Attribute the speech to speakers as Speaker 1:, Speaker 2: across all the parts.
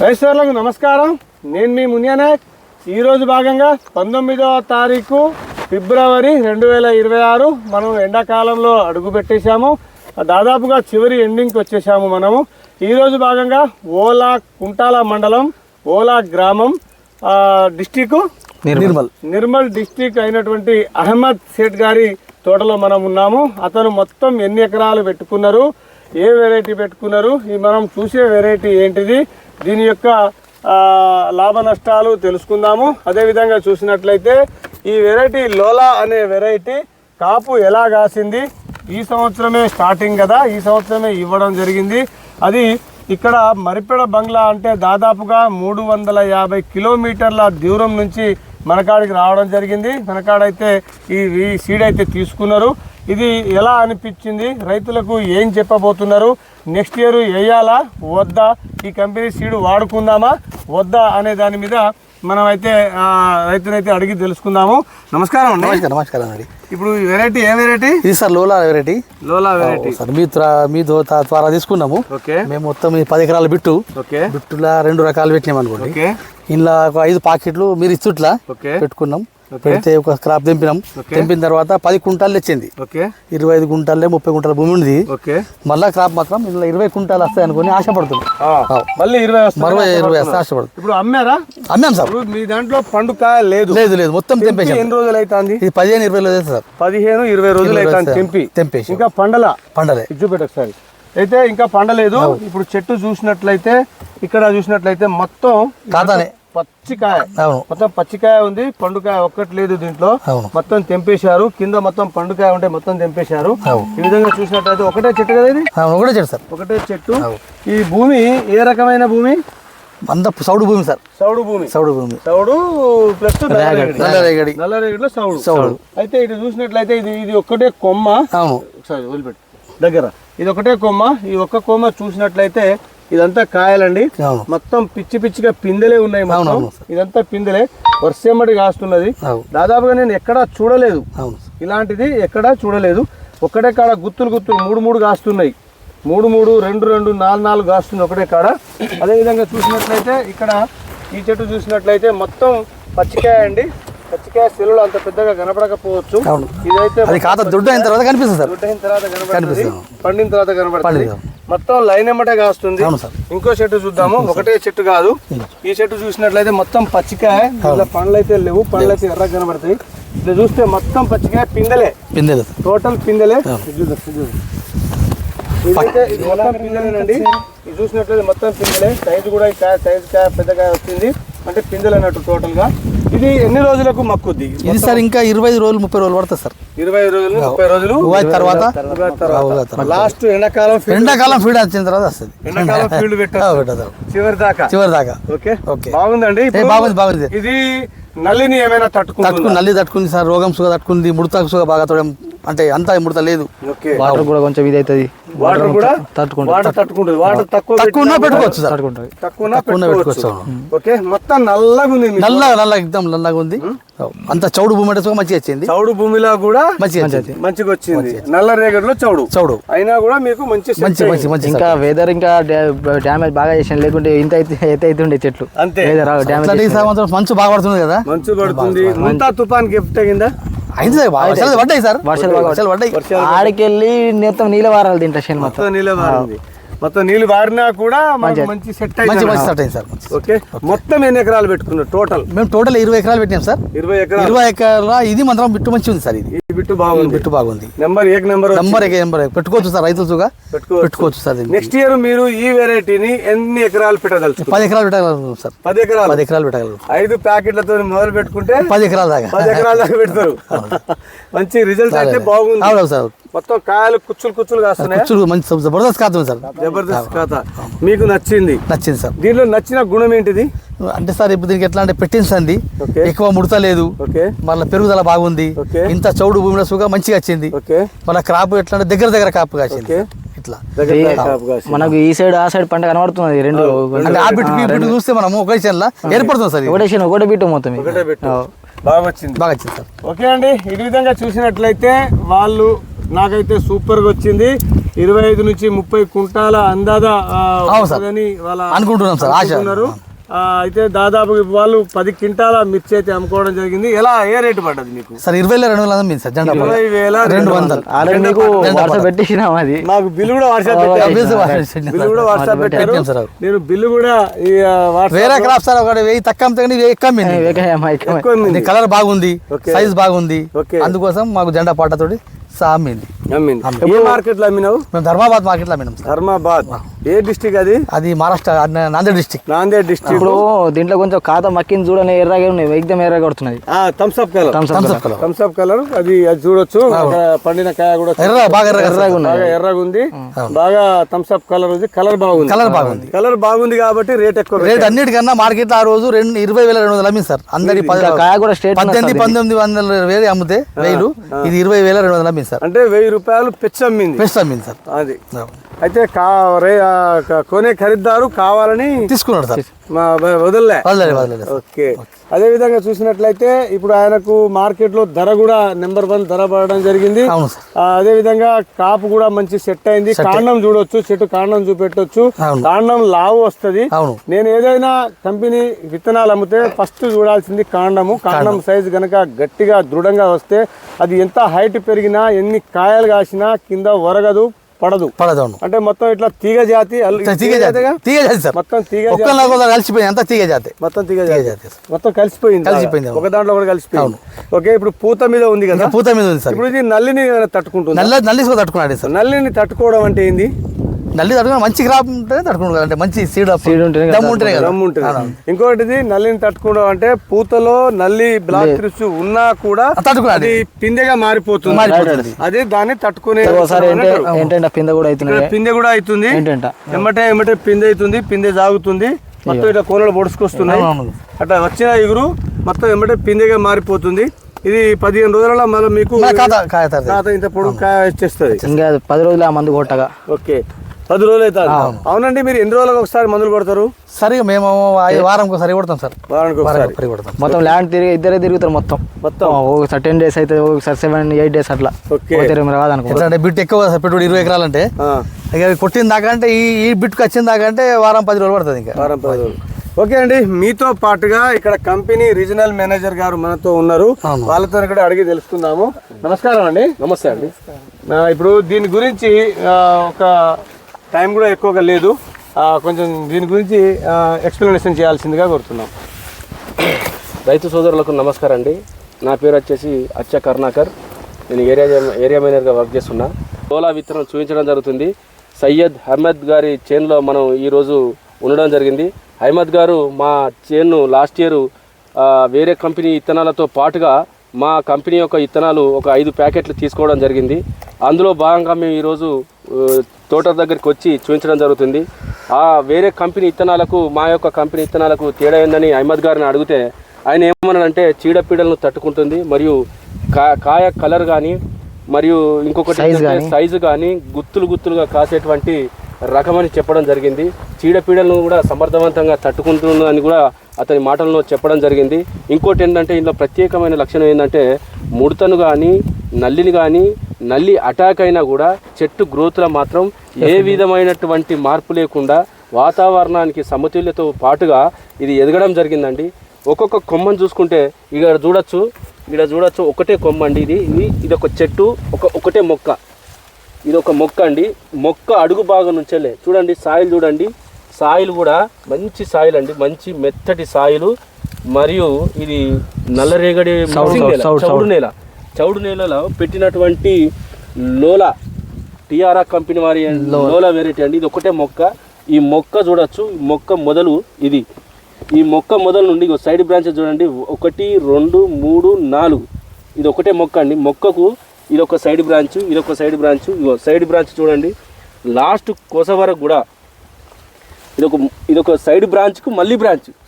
Speaker 1: రైతులకు నమస్కారం. నేను మీ మునియానాయక్. ఈరోజు భాగంగా 19వ తారీఖు ఫిబ్రవరి 2026 మనం ఎండాకాలంలో అడుగు పెట్టేశాము. దాదాపుగా చివరి ఎండింగ్కి వచ్చేసాము. మనము ఈరోజు భాగంగా ఓలా కుంటాల మండలం, ఓలా గ్రామం, డిస్టిక్ నిర్మల్ డిస్టిక్ అయినటువంటి అహ్మద్ సేఠ్ గారి తోటలో మనం ఉన్నాము. అతను మొత్తం ఎన్ని ఎకరాలు పెట్టుకున్నారు, ఏ వెరైటీ పెట్టుకున్నారు, మనం చూసే వెరైటీ ఏంటిది, దీని యొక్క లాభ నష్టాలు తెలుసుకుందాము. అదేవిధంగా చూసినట్లయితే ఈ వెరైటీ లోలా అనే వెరైటీ కాపు ఎలా కాసింది, ఈ సంవత్సరమే స్టార్టింగ్ కదా, ఈ సంవత్సరమే ఇవ్వడం జరిగింది. అది ఇక్కడ మరిపెడ బంగ్లా అంటే దాదాపుగా 350 కిలోమీటర్ల దూరం నుంచి మనకాడికి రావడం జరిగింది. మనకాడైతే ఈ సీడ్ అయితే తీసుకున్నారు. ఇది ఎలా అనిపించింది, రైతులకు ఏం చెప్పబోతున్నారు, నెక్స్ట్ ఇయర్ వేయాలా వద్దా, ఈ కంపెనీ సీడ్ వాడుకుందామా వద్దా అనే దాని మీద మనం అయితే రైతునైతే అడిగి తెలుసుకుందాము. నమస్కారం అండి.
Speaker 2: నమస్కారం అండి.
Speaker 1: ఇప్పుడు వెరైటీ ఏ వెరైటీ ఇది
Speaker 2: సార్? లోలా వెరైటీ.
Speaker 1: లోలా వెరైటీ
Speaker 2: సార్ మీ ద్వారా తీసుకున్నాము.
Speaker 1: ఓకే.
Speaker 2: మేము మొత్తం 10 ఎకరాల బిట్టు.
Speaker 1: ఓకే.
Speaker 2: బిట్టులా 2 రకాలు పెట్టినాం అనుకోండి.
Speaker 1: ఓకే.
Speaker 2: ఇంట్లో ఒక 5 పాకెట్లు మీరు ఇచ్చుట్లా పెట్టుకున్నాం. పెడితే ఒక క్రాప్ తెంపినాం. తెంపిన తర్వాత 10 కుంటాలు తెచ్చింది. 25 గుంటలే 30 గుంటల భూమి ఉంది. మళ్ళా క్రాప్ మాత్రం ఇలా 20 కుంటాలు వస్తాయి అనుకుని ఆశపడుతుంది.
Speaker 1: మళ్ళీ 20
Speaker 2: వస్తాయి ఆశపడుతుంది.
Speaker 1: ఇప్పుడు అమ్మారా?
Speaker 2: అమ్మాం సార్.
Speaker 1: మీ దాంట్లో పండుకాయ లేదు?
Speaker 2: లేదు మొత్తం తెంపేసి.
Speaker 1: ఎన్ని రోజులు అవుతుంది?
Speaker 2: ఇది 15-20 రోజులు సార్.
Speaker 1: 15-20 రోజులు అవుతుంది
Speaker 2: తెంపేసి.
Speaker 1: ఇంకా పండలే చూపెట్టు ఒకసారి. అయితే ఇంకా పండలేదు. ఇప్పుడు చెట్టు చూసినట్లయితే, ఇక్కడ చూసినట్లయితే మొత్తం పచ్చికాయ, మొత్తం పచ్చికాయ ఉంది, పండుకాయ ఒక్కటి లేదు దీంట్లో. మొత్తం తెంపేశారు. కింద మొత్తం పండుకాయ ఉంటే మొత్తం తెంపేశారు. ఈ విధంగా చూసినట్లయితే ఒకటే చెట్టు కదా ఇది?
Speaker 2: ఒకటే చెట్టు సార్.
Speaker 1: ఒకటే చెట్టు. ఈ భూమి ఏ రకమైన భూమి?
Speaker 2: అంత సౌడు భూమి సార్. సౌడు ప్లస్ నల్లరేగడిలో సౌడు. అయితే ఇటు చూసినట్లయితే ఇది ఒక్కటే కొమ్మ. ఒకసారి వదిలిపెట్టు దగ్గర. ఇది ఒకటే కొమ్మ. ఈ ఒక్క కొమ్మ చూసినట్లయితే ఇదంతా కాయలండి. మొత్తం పిచ్చిగా పిందెలే ఉన్నాయి. ఇదంతా పిందెలే, వర్షమ్మడి కాస్తున్నది. దాదాపుగా నేను ఎక్కడా చూడలేదు ఇలాంటిది, ఎక్కడా చూడలేదు. ఒక్కటే కాడ గుత్తులు 3 కాస్తున్నాయి. 3 2 4 కాస్తుంది ఒకటే కాడ. అదేవిధంగా చూసినట్లయితే ఇక్కడ ఈ చెట్టు చూసినట్లయితే మొత్తం పచ్చికాయ అండి. పచ్చికాయ సెల్లులు అంత పెద్దగా కనపడకపోవచ్చు. ఇదైతే దొడ్డు అయిన తర్వాత కనిపిస్తుంది సార్.
Speaker 1: దొడ్డు అయిన తర్వాత కనపడుతుంది, పండిన తర్వాత కనపడుతుంది. మొత్తం లైన్ ఎమ్మటే కాస్తుంది. ఇంకో చెట్టు చూద్దాము. ఒకటే చెట్టు కాదు. ఈ చెట్టు చూసినట్లయితే మొత్తం పచ్చికాయ. ఇలా పండ్లు అయితే లేవు, పండ్లు అయితే ఎర్రగా కనబడతాయి. ఇట్లా చూస్తే మొత్తం పచ్చికాయ పిందెలే, టోటల్ పిందెలే. ఇదైతే ఇది మొత్తం పిందెలేనండి. ఇది చూసినట్లయితే మొత్తం పిందెలే. సైజు కూడా సైజు కాయ పెద్దగా వచ్చింది, అంటే పిందెలు అన్నట్టు టోటల్ గా. ఇది ఎన్ని రోజులకు మక్కుద్ది? ఇది
Speaker 2: సార్ ఇంకా 25 రోజులు 30 రోజులు పడుతుంది సార్.
Speaker 1: 20 రోజులు 30 రోజులు తర్వాత లాస్ట్ ఎండాకాలం
Speaker 2: ఫీడ్ వచ్చిన తర్వాత వస్తుంది.
Speaker 1: ఎండాకాలం ఫీల్డ్ పెట్టారు చివరి దాకా. ఓకే. బాగుందండి.
Speaker 2: బాగుంది.
Speaker 1: ఇది నల్లిని ఏమైనా
Speaker 2: నల్లి తట్టుకుంది సార్. రోగం సుగ తట్టుకుంది. ముడత సుగ బాగా తోడం, అంటే అంతా ముడత లేదు. వాటర్ కూడా కొంచెం ఇది అవుతుంది.
Speaker 1: వాటర్ కూడా తట్టుకుంటుంది. వాటర్ తక్కువ
Speaker 2: పెట్టుకోవచ్చు సార్. తక్కువ పెట్టుకోవచ్చు.
Speaker 1: ఓకే. మొత్తం నల్లగా ఉంది.
Speaker 2: నల్లగా ఉంది. అంత చౌడు భూమి అంటే మంచిగా వచ్చింది.
Speaker 1: చౌడు భూమిలో కూడా మంచిగా వచ్చింది. నల్ల రేగడిలో చౌడు అయినా కూడా మీకు మంచి.
Speaker 2: ఇంకా వెదర్ ఇంకా డ్యామేజ్ బాగా చేసాను, లేకుంటే ఇంత అయితే ఉండే చెట్లు.
Speaker 1: అంతే.
Speaker 2: మంచు బాగా పడుతుంది కదా.
Speaker 1: మంచు పడుతుంది. ముంతా తుఫాన్ గిఫ్ట్ అయిందా?
Speaker 2: పడ్డాయి సార్. వర్షాలు పడ్డాయి. ఆడికెళ్ళి మొత్తం నీళ్ళ వారాలు తింటా.
Speaker 1: మొత్తం నీళ్ళు వారినా కూడా మంచి సెట్ అయింది
Speaker 2: సార్.
Speaker 1: ఓకే. మొత్తం ఎన్ని ఎకరాలు పెట్టుకున్నారు టోటల్?
Speaker 2: మేము టోటల్ 20 ఎకరాలు పెట్టినాం సార్. 20 ఎకరాల ఇది మాత్రం బిట్టు మంచి ఉంది సార్. ఇది
Speaker 1: బిట్టు బాగుంది. నెంబర్
Speaker 2: పెట్టుకోవచ్చు సార్. రైతులుగా పెట్టుకోవచ్చు సార్.
Speaker 1: నెక్స్ట్ ఇయర్ మీరు ఈ వెరైటీని ఎన్ని ఎకరాలు పెట్టగలరు?
Speaker 2: 10 ఎకరాలు పెట్టగలరు సార్. 10 ఎకరాలు పెట్టగలరు.
Speaker 1: 5 ప్యాకెట్లతో మొదలు పెట్టుకుంటే
Speaker 2: 10 ఎకరాల దాకా
Speaker 1: పెడతారు. మంచి రిజల్ట్ అయితే బాగుంది.
Speaker 2: అవును సార్.
Speaker 1: మొత్తం కాయలు కుచ్చులు కాస్తున్నాయి.
Speaker 2: మంచి జబర్దస్త్ ఖాతా సార్.
Speaker 1: జబర్దస్త్ ఖాతా మీకు నచ్చింది
Speaker 2: సార్.
Speaker 1: దీంట్లో నచ్చిన గుణం ఏంటిది
Speaker 2: అంటే సార్, ఇప్పుడు దీనికి ఎట్లా అంటే పెట్టించండి, ఎక్కువ ముడత లేదు, మళ్ళీ పెరుగుదల బాగుంది, ఇంత చౌడు భూమిలో సుగా మంచిగా వచ్చింది. మళ్ళీ క్రాప్ ఎట్లా అంటే దగ్గర కాపు కాసింది. ఇట్లా
Speaker 3: మనకు ఈ సైడ్ ఆ సైడ్ పంట కనబడుతుంది. రెండు
Speaker 2: ఆ బిట్టు చూస్తే మనం ఒకటే చేయాల ఏర్పడుతుంది సార్.
Speaker 3: ఒకటే బిట్టు మొత్తం
Speaker 1: బాగా వచ్చింది సార్. ఓకే అండి. ఈ విధంగా చూసినట్లయితే వాళ్ళు నాకైతే సూపర్ గా వచ్చింది. 25 నుంచి 30 కుంటాల అందాదా వాళ్ళ
Speaker 2: అనుకుంటున్నాం సార్,
Speaker 1: అనుకుంటున్నారు. అయితే దాదాపు వాళ్ళు 10 క్వింటాల మిర్చి అయితే అమ్ముకోవడం జరిగింది. ఎలా ఏ రేటు పడ్డది మీకు?
Speaker 2: Sir 20,200 sir. 20,200
Speaker 3: ఆల్రెడీ మీకు వాట్సాప్ పెట్టేసినాం. అది
Speaker 1: మాకు బిల్లు కూడా వాట్సాప్ పెట్టారు. నేను బిల్లు కూడా
Speaker 2: వేరే క్రాప్ సార్, ఒకటి 1000 తక్కువ ఎక్కువ. కలర్ బాగుంది, సైజ్ బాగుంది, అందుకోసం మాకు జెండా పాటతోటి అమ్మింది.
Speaker 1: ఏ మార్కెట్ లో అమ్మినావు?
Speaker 2: మేము ధర్మాబాద్ మార్కెట్ లో అమ్మినాం సార్.
Speaker 1: ధర్మాబాద్ ఏ డిస్ట్రిక్ట్ అది?
Speaker 2: అది మహారాష్ట్ర, నాందేడ్ డిస్ట్రిక్ట్.
Speaker 1: నాందేడ్ డిస్ట్రిక్ట్.
Speaker 3: ఇప్పుడు దీంట్లో కొంచెం ఖాతా మక్కిని చూడని ఎర్రగా ఉన్నాయి, ఎగ్దం ఎర్రగా కొడుతున్నాయి.
Speaker 1: థమ్స్అప్ కలర్, థమ్స్అప్ కలర్ అది చూడొచ్చు. పండిన కాయ కూడా
Speaker 2: బాగా
Speaker 1: ఎర్రగా ఉంది, బాగా థమ్స్అప్ కలర్ ఉంది. కలర్ బాగుంది, కలర్ బాగుంది కాబట్టి రేట్ ఎక్కువ.
Speaker 2: రేట్ అన్నిటికన్నా మార్కెట్ ఆ రోజు 20,200 అమ్మింది సార్. అందరి
Speaker 3: కాయ కూడా స్టేట్
Speaker 2: 18,900 అమ్మితే 1000, ఇది 20,200 అమ్మింది సార్.
Speaker 1: అంటే 1000 రూపాయలు పెచ్చు అమ్మింది
Speaker 2: సార్.
Speaker 1: అది అయితే కొనే ఖరీదారు కావాలని
Speaker 2: తీసుకున్నాడు సార్,
Speaker 1: వదలలే. ఓకే. అదే విధంగా చూసినట్లయితే ఇప్పుడు ఆయనకు మార్కెట్ లో ధర కూడా నెంబర్ 1 ధర పడడం జరిగింది. అదే విధంగా కాపు కూడా మంచి సెట్ అయింది. కాండం చూడొచ్చు, చెట్టు కాండం చూపెట్టొచ్చు. కాండం లావు వస్తుంది. నేను ఏదైనా కంపెనీ విత్తనాలు అమ్మితే ఫస్ట్ చూడాల్సింది కాండము. కాండం సైజు గనక గట్టిగా దృఢంగా వస్తే అది ఎంత హైట్ పెరిగినా ఎన్ని కాయలు కాసినా కింద ఒరగదు, పడదు. అంటే మొత్తం ఇట్లా తీగ జాతి మొత్తం మొత్తం కలిసిపోయింది, ఒక దాంట్లో కూడా కలిసిపోయింది. ఓకే. ఇప్పుడు పూత మీద ఉంది కదా,
Speaker 2: పూత మీద ఉంది సార్.
Speaker 1: ఇప్పుడు ఇది నల్లిని తట్టుకుంటుంది.
Speaker 2: తట్టుకున్నాడు సార్.
Speaker 1: నల్లిని తట్టుకోవడం అంటే ఏంది?
Speaker 2: నల్లి తట్టుకుని మంచి క్రాప్ ఉంటేనే తట్టుకుంటారు, అంటే మంచి సీడ్
Speaker 1: ఉంటుంది. ఇంకోటిది నల్లిని తట్టుకోవడం అంటే పూతలో నల్లి బ్లాక్ త్రిప్స్ ఉన్నా కూడా అది పిందెగా మారిపోతుంది. అదే దాన్ని తట్టుకునే పిందె కూడా అవుతుంది. ఎమ్మటే పిందె అవుతుంది, పిందె సాగుతుంది. మొత్తం ఇట్లా కోనలు పొడుచుకొస్తున్నాయి. అట్లా వచ్చిన ఎగురు మొత్తం ఎమ్మటే పిందెగా మారిపోతుంది. ఇది 15 రోజుల మళ్ళీ మీకు ఇంత పొడుగు కాయ వచ్చేస్తుంది.
Speaker 3: 10 రోజులు ఆ మందు కొట్టగా.
Speaker 1: ఓకే, 10 రోజులు అవుతుంది. అవునండి. మీరు ఎన్ని రోజులకు ఒకసారి మందులు కొడతారు?
Speaker 2: సరిగా మేము వారంకి ఒకసారి కొడతాం సార్.
Speaker 1: వారానికి కొడతాం.
Speaker 3: మొత్తం ల్యాండ్ ఇద్దరే తిరుగుతారు. మొత్తం ఒకసారి 10 days అయితే, ఒకసారి 7-8 days అట్లా.
Speaker 2: అంటే బిట్ ఎక్కువ పెట్టుబడి 20 ఎకరాలంటే కొట్టిన దాకా అంటే ఈ బిట్కి వచ్చిన దాకా అంటే వారం 10 రోజులు పడుతుంది. ఇంకా
Speaker 1: వారం 10 రోజులు. ఓకే అండి. మీతో పాటుగా ఇక్కడ కంపెనీ రీజనల్ మేనేజర్ గారు మనతో ఉన్నారు. వాళ్ళతో కూడా అడిగి తెలుసుకుందాము. నమస్కారం అండి.
Speaker 4: నమస్తే అండి.
Speaker 1: ఇప్పుడు దీని గురించి ఒక టైం కూడా ఎక్కువగా లేదు, కొంచెం దీని గురించి ఎక్స్ప్లెనేషన్ చేయాల్సిందిగా కోరుతున్నాం.
Speaker 4: రైతు సోదరులకు నమస్కారం అండి. నా పేరు వచ్చేసి అచ్చ కరుణాకర్. నేను ఏరియా మేనేజర్గా వర్క్ చేస్తున్నా. సోలా విత్తనం చూపించడం జరుగుతుంది. సయ్యద్ అహ్మద్ గారి చేనులో మనం ఈరోజు ఉండడం జరిగింది. అహ్మద్ గారు మా చేను లాస్ట్ ఇయర్ వేరే కంపెనీ విత్తనాలతో పాటుగా మా కంపెనీ యొక్క విత్తనాలు ఒక 5 ప్యాకెట్లు తీసుకోవడం జరిగింది. అందులో భాగంగా మేము ఈరోజు తోట దగ్గరికి వచ్చి చూపించడం జరుగుతుంది. ఆ వేరే కంపెనీ విత్తనాలకు మా యొక్క కంపెనీ విత్తనాలకు తేడా ఏందని అహ్మద్ గారిని అడిగితే ఆయన ఏమన్నాడంటే చీడపీడలను తట్టుకుంటుంది, మరియు కాయ కలర్ కానీ, మరియు ఇంకొకటి సైజు కానీ గుత్తులుగా కాసేటువంటి రకమని చెప్పడం జరిగింది. చీడపీడలను కూడా సమర్థవంతంగా తట్టుకుంటుందని కూడా అతని మాటల్లో చెప్పడం జరిగింది. ఇంకోటి ఏంటంటే ఇందులో ప్రత్యేకమైన లక్షణం ఏంటంటే ముడతను కానీ, నల్లిని కానీ, నల్లి అటాక్ అయినా కూడా చెట్టు గ్రోత్లో మాత్రం ఏ విధమైనటువంటి మార్పు లేకుండా వాతావరణానికి సమతుల్యతో పాటుగా ఇది ఎదగడం జరిగిందండి. ఒక్కొక్క కొమ్మను చూసుకుంటే ఇక్కడ చూడొచ్చు ఒకటే కొమ్మ అండి. ఇది ఒక చెట్టు, ఒకటే మొక్క. ఇది ఒక మొక్క అండి. మొక్క అడుగు భాగం నుంచెలే చూడండి, సాయిల్ చూడండి. సాయిల్ కూడా మంచి సాయిల్ అండి, మంచి మెత్తటి సాయిలు. మరియు ఇది నల్లరేగడి చౌడు నేలలో పెట్టినటువంటి లోలా టిఆర్ఆ కంపెనీ వారి లోలా వెరైటీ అండి. ఇది ఒకటే మొక్క. ఈ మొక్క చూడొచ్చు, మొక్క మొదలు ఇది. ఈ మొక్క మొదలు నుండి సైడ్ బ్రాంచెస్ చూడండి, 1, 2, 3, 4. ఇది ఒకటే మొక్క అండి. మొక్కకు ఇదొక సైడ్ బ్రాంచ్, ఇదొక సైడ్ బ్రాంచ్. సైడ్ బ్రాంచ్ చూడండి, లాస్ట్ కోస వరకు కూడా ఇదొక సైడ్ బ్రాంచ్కు మళ్ళీ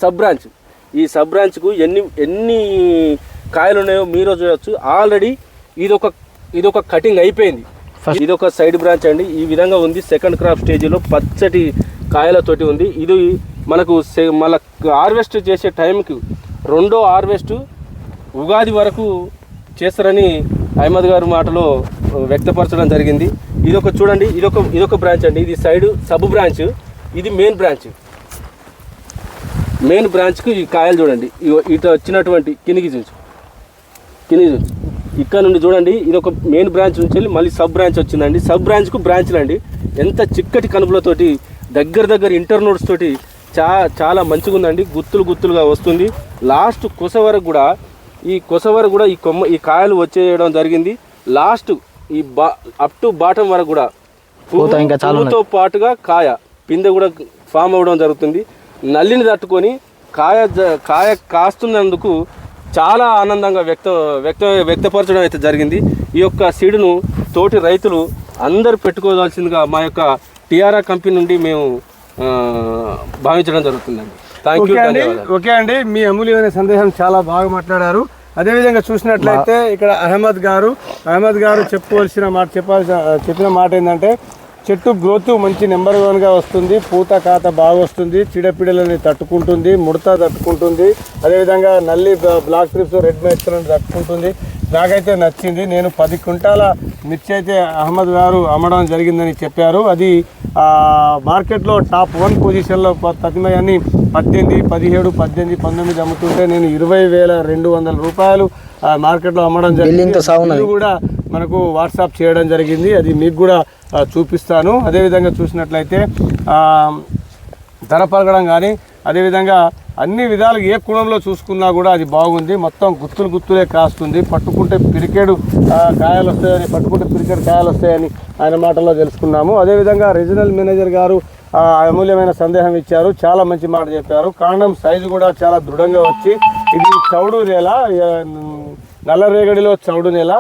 Speaker 4: సబ్ బ్రాంచ్. ఈ సబ్ బ్రాంచ్కు ఎన్ని కాయలు ఉన్నాయో మీరు చూడవచ్చు. ఆల్రెడీ ఇదొక కటింగ్ అయిపోయింది. ఇదొక సైడ్ బ్రాంచ్ అండి. ఈ విధంగా ఉంది. సెకండ్ క్రాప్ స్టేజ్లో పచ్చటి కాయలతోటి ఉంది. ఇది మనకు మళ్ళీ హార్వెస్ట్ చేసే టైంకి రెండో హార్వెస్ట్ ఉగాది వరకు చేస్తారని అహ్మద్ గారి మాటలో వ్యక్తపరచడం జరిగింది. ఇదొక చూడండి, ఇదొక బ్రాంచ్ అండి. ఇది సైడ్ సబ్ బ్రాంచ్, ఇది మెయిన్ బ్రాంచ్. మెయిన్ బ్రాంచ్కు ఈ కాయలు చూడండి, ఇటు వచ్చినటువంటి కిందికి చూసి ఇక్కడ నుండి చూడండి, ఇది ఒక మెయిన్ బ్రాంచ్ నుంచి వెళ్ళి మళ్ళీ సబ్ బ్రాంచ్ వచ్చిందండి. సబ్ బ్రాంచ్కు బ్రాంచ్లు అండి, ఎంత చిక్కటి కనుపులతోటి దగ్గర ఇంటర్నోడ్స్ తోటి చాలా మంచిగా ఉందండి. గుత్తులుగా వస్తుంది. లాస్ట్ కొస వరకు కూడా ఈ కాయలు వచ్చేయడం జరిగింది. లాస్ట్ ఈ అప్ టు బాటం వరకు కూడా పువ్వుతో పాటుగా కాయ పిందె కూడా ఫామ్ అవ్వడం జరుగుతుంది. నల్లిని తట్టుకొని కాయ కాస్తున్నందుకు చాలా ఆనందంగా వ్యక్తపరచడం అయితే జరిగింది. ఈ యొక్క సీడును తోటి రైతులు అందరూ పెట్టుకోవాల్సిందిగా మా యొక్క టిఆర్ఆర్ కంపెనీ నుండి మేము భావించడం జరుగుతుందండి. Thank you.
Speaker 1: ఓకే అండి, మీ అమూల్యమైన సందేశం చాలా బాగా మాట్లాడారు. అదేవిధంగా చూసినట్లయితే ఇక్కడ అహ్మద్ గారు చెప్పిన మాట ఏంటంటే, చెట్టు గ్రోత్ మంచి నెంబర్ 1గా వస్తుంది, పూత కాత బాగా వస్తుంది, చీడపీడలని తట్టుకుంటుంది, ముడత తట్టుకుంటుంది, అదేవిధంగా నల్లి బ్లాక్ ట్రిప్స్ రెడ్ మైట్స్ తట్టుకుంటుంది. నాకైతే నచ్చింది. నేను 10 క్వింటాల మిర్చి అయితే అహ్మద్ గారు అమ్మడం జరిగిందని చెప్పారు. అది మార్కెట్లో టాప్ 1 పొజిషన్లో తతిమయాన్ని 18, 17, 18, 19 అమ్ముతుంటే నేను 20,200 రూపాయలు మార్కెట్లో అమ్మడం జరిగింది. ఇది కూడా మనకు వాట్సాప్ చేయడం జరిగింది, అది మీకు కూడా చూపిస్తాను. అదేవిధంగా చూసినట్లయితే ధర పలకడం కానీ, అదేవిధంగా అన్ని విధాలు ఏ కోణంలో చూసుకున్నా కూడా అది బాగుంది. మొత్తం గుత్తులే కాస్తుంది. పట్టుకుంటే పిరికెడు కాయలు వస్తాయని ఆయన మాటల్లో తెలుసుకున్నాము. అదేవిధంగా రీజనల్ మేనేజర్ గారు అమూల్యమైన సందేహం ఇచ్చారు, చాలా మంచి మాట చెప్పారు. కాండం సైజు కూడా చాలా దృఢంగా వచ్చి, ఇది చౌడు నేల, నల్లరేగడిలో చౌడు నేల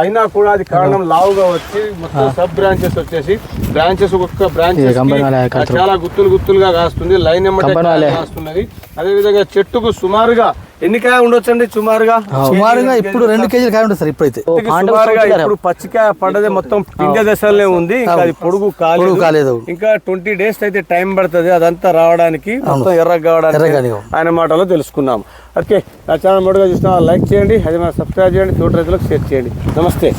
Speaker 1: అయినా కూడా అది కాండం లావుగా వచ్చి మొత్తం సబ్ బ్రాంచెస్ వచ్చేసి ఒక్కొక్క బ్రాంచెస్ చాలా గుత్తులుగా కాస్తుంది. లైన్ ఎమ్మటే కాస్తున్నది. అదేవిధంగా చెట్టుకు సుమారుగా ఎన్ని కాయ ఉండొచ్చండి? సుమారుగా
Speaker 2: ఇప్పుడు 2 కేజీలు కాయ ఉంటుంది సార్. ఇప్పుడైతే
Speaker 1: ఇప్పుడు పచ్చికాయ పడ్డదే మొత్తం పిండి దశలనే ఉంది. ఇంకా అది పొడుగు కాలేదు. ఇంకా 20 days అయితే టైం పడుతుంది అదంతా రావడానికి, మొత్తం ఎర్రగా కావడానికి ఆయన మాటలో తెలుసుకున్నాం. ఓకే, నా ఛానల్ మొదటిగా చూసిన లైక్ చేయండి, అది మన సబ్స్క్రైబ్ చేయండి, తోటి రైతులకు షేర్ చేయండి. నమస్తే.